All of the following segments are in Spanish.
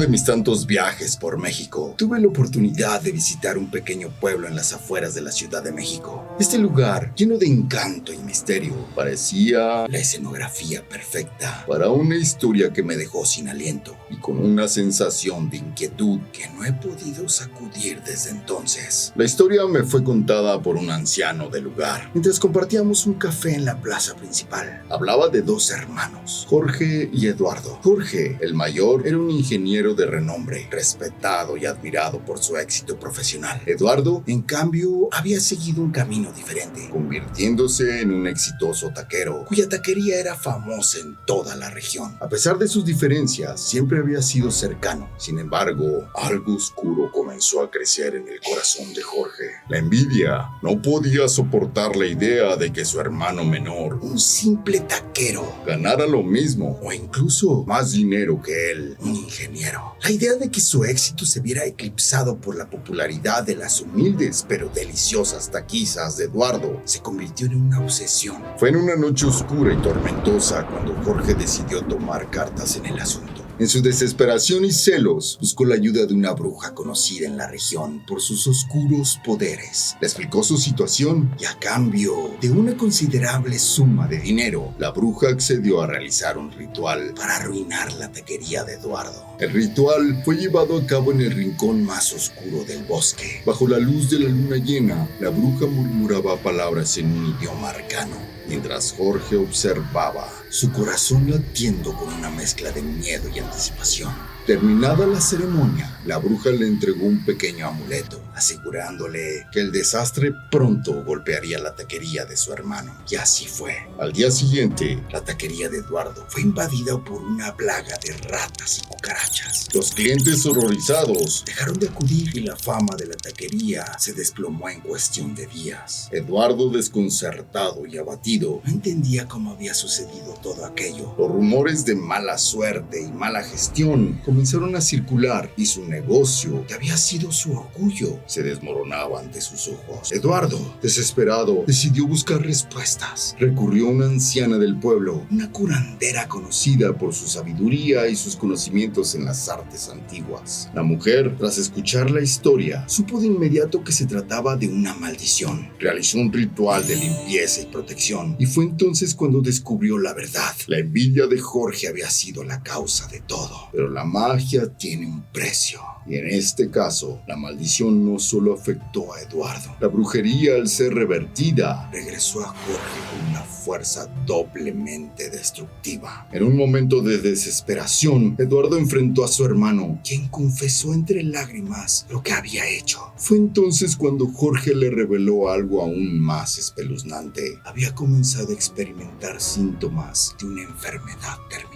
de mis tantos viajes por México, tuve la oportunidad de visitar un pequeño pueblo en las afueras de la Ciudad de México. Este lugar, lleno de encanto y misterio, parecía la escenografía perfecta para una historia que me dejó sin aliento y con una sensación de inquietud que no he podido sacudir desde entonces. La historia me fue contada por un anciano del lugar, mientras compartíamos un café en la plaza principal. Hablaba de dos hermanos, Jorge y Eduardo. Jorge, el mayor, era un ingeniero de renombre, respetado y admirado por su éxito profesional. Eduardo, en cambio, había seguido un camino diferente, convirtiéndose en un exitoso taquero, cuya taquería era famosa en toda la región. A pesar de sus diferencias, siempre había sido cercano. Sin embargo, algo oscuro comenzó a crecer en el corazón de Jorge. La envidia. No podía soportar la idea de que su hermano menor, un simple taquero, ganara lo mismo o incluso más dinero que él, un ingeniero. La idea de que su éxito se viera eclipsado por la popularidad de las humildes pero deliciosas taquizas de Eduardo se convirtió en una obsesión. Fue en una noche oscura y tormentosa cuando Jorge decidió tomar cartas en el asunto. En su desesperación y celos, buscó la ayuda de una bruja conocida en la región por sus oscuros poderes. Le explicó su situación y a cambio de una considerable suma de dinero, la bruja accedió a realizar un ritual para arruinar la taquería de Eduardo. El ritual fue llevado a cabo en el rincón más oscuro del bosque. Bajo la luz de la luna llena, la bruja murmuraba palabras en un idioma arcano, mientras Jorge observaba, su corazón latiendo con una mezcla de miedo y anticipación. Terminada la ceremonia, la bruja le entregó un pequeño amuleto, asegurándole que el desastre pronto golpearía la taquería de su hermano. Y así fue. Al día siguiente, la taquería de Eduardo fue invadida por una plaga de ratas y cucarachas. Los clientes horrorizados dejaron de acudir y la fama de la taquería se desplomó en cuestión de días. Eduardo, desconcertado y abatido, no entendía cómo había sucedido todo aquello. Los rumores de mala suerte y mala gestión comenzaron a circular y su negocio, que había sido su orgullo, se desmoronaba ante sus ojos. Eduardo, desesperado, decidió buscar respuestas. Recurrió a una anciana del pueblo, una curandera conocida por su sabiduría y sus conocimientos en las artes antiguas. La mujer, tras escuchar la historia, supo de inmediato que se trataba de una maldición. Realizó un ritual de limpieza y protección y fue entonces cuando descubrió la verdad. La envidia de Jorge había sido la causa de todo, pero la magia tiene un precio. Y en este caso, la maldición no solo afectó a Eduardo. La brujería, al ser revertida, regresó a Jorge con una fuerza doblemente destructiva. En un momento de desesperación, Eduardo enfrentó a su hermano, quien confesó entre lágrimas lo que había hecho. Fue entonces cuando Jorge le reveló algo aún más espeluznante. Había comenzado a experimentar síntomas de una enfermedad terminal.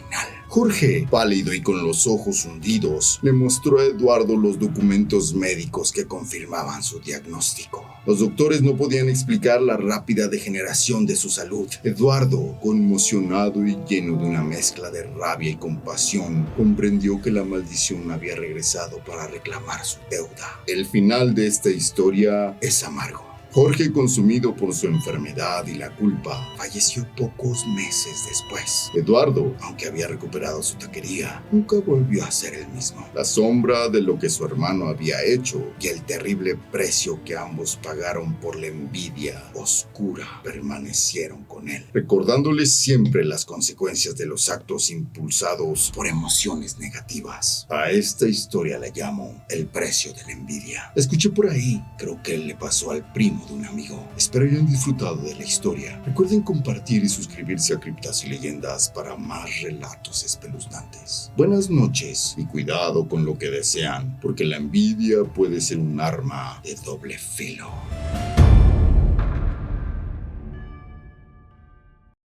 Jorge, pálido y con los ojos hundidos, le mostró a Eduardo los documentos médicos que confirmaban su diagnóstico. Los doctores no podían explicar la rápida degeneración de su salud. Eduardo, conmocionado y lleno de una mezcla de rabia y compasión, comprendió que la maldición había regresado para reclamar su deuda. El final de esta historia es amargo. Jorge, consumido por su enfermedad y la culpa, falleció pocos meses después. Eduardo, aunque había recuperado su taquería, nunca volvió a ser el mismo. La sombra de lo que su hermano había hecho y el terrible precio que ambos pagaron por la envidia oscura permanecieron con él, recordándole siempre las consecuencias de los actos impulsados por emociones negativas. A esta historia la llamo el precio de la envidia. La escuché por ahí, creo que le pasó al primo de un amigo. Espero hayan disfrutado de la historia. Recuerden compartir y suscribirse a Criptas y Leyendas para más relatos espeluznantes. Buenas noches y cuidado con lo que desean, porque la envidia puede ser un arma de doble filo.